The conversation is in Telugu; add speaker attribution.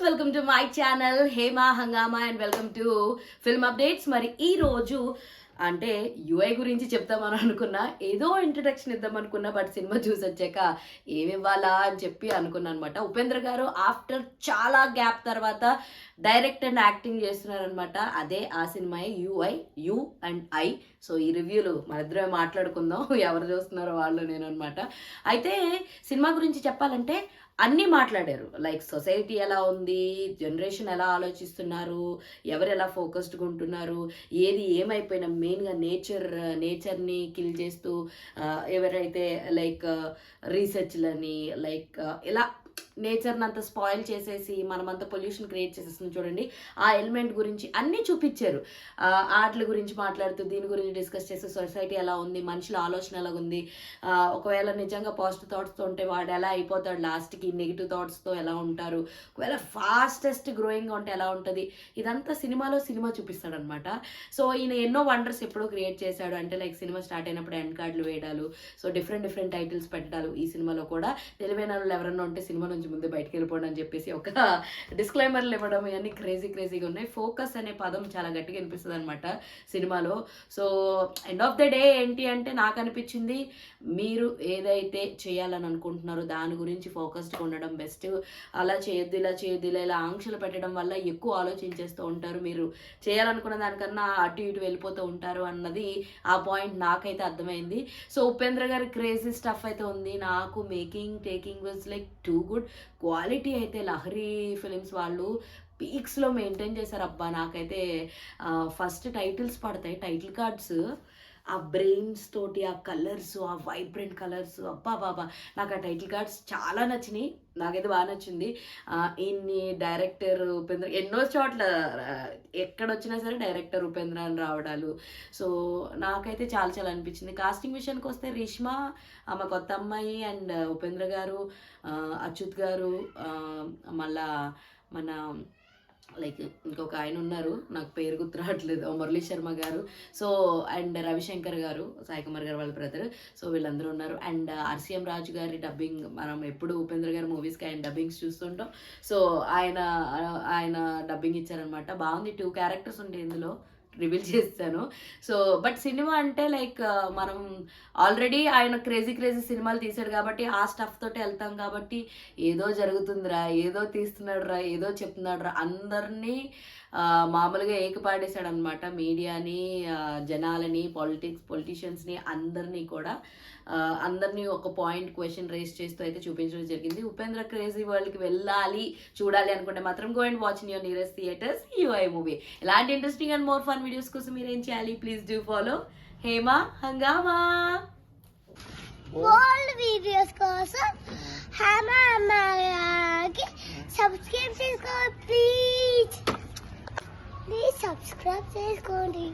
Speaker 1: Welcome to my channel Hema Hungama and welcome to film updates. మరి ఈ రోజు అంటే యుఐ గురించి చెప్తామని అనుకున్నా, ఏదో ఇంట్రడక్షన్ ఇద్దాం అనుకున్నా, బట్ సినిమా చూసి వచ్చాక ఏమి ఇవ్వాలా అని చెప్పి అనుకున్నా అనమాట. ఉపేంద్ర గారు ఆఫ్టర్ చాలా గ్యాప్ తర్వాత డైరెక్ట్ అండ్ యాక్టింగ్ చేస్తున్నారనమాట. అదే ఆ cinema UI, you and I. So ఈ రివ్యూలు మనిద్దరమే మాట్లాడుకుందాం, ఎవరు చూస్తున్నారో వాళ్ళు నేను అనమాట. అయితే సినిమా గురించి చెప్పాలంటే అన్నీ మాట్లాడారు. లైక్ సొసైటీ ఎలా ఉంది, జనరేషన్ ఎలా ఆలోచిస్తున్నారు, ఎవరు ఎలా ఫోకస్డ్గా ఉంటున్నారు, ఏది ఏమైపోయినా మెయిన్గా నేచర్ని కిల్ చేస్తూ ఎవరైతే లైక్ రీసెర్చ్లని లైక్ ఇలా నేచర్ని అంతా స్పాయిల్ చేసేసి మనమంతా పొల్యూషన్ క్రియేట్ చేసేస్తుంది చూడండి. ఆ ఎలిమెంట్ గురించి అన్నీ చూపించారు. ఆటల గురించి మాట్లాడుతూ దీని గురించి డిస్కస్ చేస్తూ సొసైటీ ఎలా ఉంది, మనుషుల ఆలోచన ఎలా ఉంది, ఒకవేళ నిజంగా పాజిటివ్ థాట్స్తో ఉంటే వాడు ఎలా అయిపోతాడు, లాస్ట్కి నెగిటివ్ థాట్స్తో ఎలా ఉంటారు, ఒకవేళ ఫాస్టెస్ట్ గ్రోయింగ్గా ఉంటే ఎలా ఉంటుంది, ఇదంతా సినిమా చూపిస్తాడనమాట. సో ఈయన ఎన్నో వండర్స్ ఎప్పుడో క్రియేట్ చేశాడు. అంటే లైక్ సినిమా స్టార్ట్ అయినప్పుడు ఎండ్ కార్డులు వేయడాలు, సో డిఫరెంట్ టైటిల్స్ పెట్టడాలు. ఈ సినిమాలో కూడా తెలివైన వాళ్ళు ఎవరన్నా ఉంటే సినిమా నుంచి ముందు బయటకు వెళ్ళిపోవడం అని చెప్పేసి ఒక డిస్క్లైమర్లు ఇవ్వడం, ఇవన్నీ క్రేజీగా ఉన్నాయి. ఫోకస్ అనే పదం చాలా గట్టిగా అనిపిస్తుంది అనమాట సినిమాలో. So end of the day ఏంటి అంటే నాకు అనిపించింది, మీరు ఏదైతే చేయాలని అనుకుంటున్నారో దాని గురించి ఫోకస్డ్గా ఉండడం బెస్ట్. అలా చేయొద్దు ఇలా ఆంక్షలు పెట్టడం వల్ల ఎక్కువ ఆలోచించేస్తూ ఉంటారు, మీరు చేయాలనుకున్న దానికన్నా అటు ఇటు వెళ్ళిపోతూ ఉంటారు అన్నది ఆ పాయింట్ నాకైతే అర్థమైంది. సో ఉపేంద్ర గారి క్రేజీ స్టఫ్ అయితే ఉంది. నాకు taking was like too good. Quality అయితే లహరి ఫిలిమ్స్ వాళ్ళు పీక్స్లో మెయింటైన్ చేశారు. అబ్బా నాకైతే ఫస్ట్ టైటిల్స్ పడతాయి, టైటిల్ కార్డ్స్, ఆ బ్రెయిన్స్ తోటి ఆ కలర్స్, ఆ వైబ్రెంట్ కలర్స్, అబ్బా బాబా నాకు ఆ టైటిల్ కార్డ్స్ చాలా నచ్చినాయి. నాకైతే బాగా నచ్చింది. ఇన్ని డైరెక్టర్ ఉపేంద్ర ఎన్నో చోట్ల ఎక్కడొచ్చినా సరే డైరెక్టర్ ఉపేంద్ర అని రావడాలు. సో నాకైతే చాలా అనిపించింది. కాస్టింగ్ విషయానికి వస్తే రేష్మా ఆమె కొత్త అమ్మాయి అండ్ ఉపేంద్ర గారు, అచ్యుత్ గారు, మళ్ళా మన లైక్ ఇంకొక ఆయన ఉన్నారు, నాకు పేరు గుర్తు రావట్లేదు, మురళీ శర్మ గారు, సో అండ్ రవిశంకర్ గారు, సాయి కుమార్ గారు వాళ్ళ బ్రదర్. సో వీళ్ళందరూ ఉన్నారు. అండ్ ఆర్సీఎం రాజు గారి డబ్బింగ్, మనం ఎప్పుడు ఉపేంద్ర గారి మూవీస్కి ఆయన డబ్బింగ్స్ చూస్తుంటాం. సో ఆయన డబ్బింగ్ ఇచ్చారనమాట. బాగుంది. 2 క్యారెక్టర్స్ ఉండే ఇందులో రివీల్ చేస్తాను. సో బట్ సినిమా అంటే లైక్ మనం ఆల్రెడీ ఆయన క్రేజీ సినిమాలు తీసాడు కాబట్టి ఆ స్టఫ్ తోటి వెళ్తాం కాబట్టి ఏదో జరుగుతుందిరా, ఏదో తీస్తున్నాడురా, ఏదో చెప్తున్నాడురా, అందరినీ మామూలుగా ఏకపాడేశాడు అనమాట. మీడియాని, జనాలని, పొలిటీషియన్స్ని అందరినీ కూడా అందరినీ ఒక పాయింట్ క్వశ్చన్ రేస్ చేస్తూ అయితే చూపించడం జరిగింది. ఉపేంద్ర క్రేజీ వరల్డ్కి వెళ్ళాలి, చూడాలి అనుకుంటే మాత్రం go and watch in your nearest theatres UI movie. ఇలాంటి interesting and more fun videos కోసం మీరు ఏం చేయాలి? ప్లీజ్ డూ ఫాలో హేమా హంగామా.
Speaker 2: ఓల్డ్ వీడియోస్ కోసం హేమా హంగామాకి సబ్స్క్రైబ్ చేసుకోండి. ప్లీజ్ సబ్స్క్రైబ్ చేసుకోండి.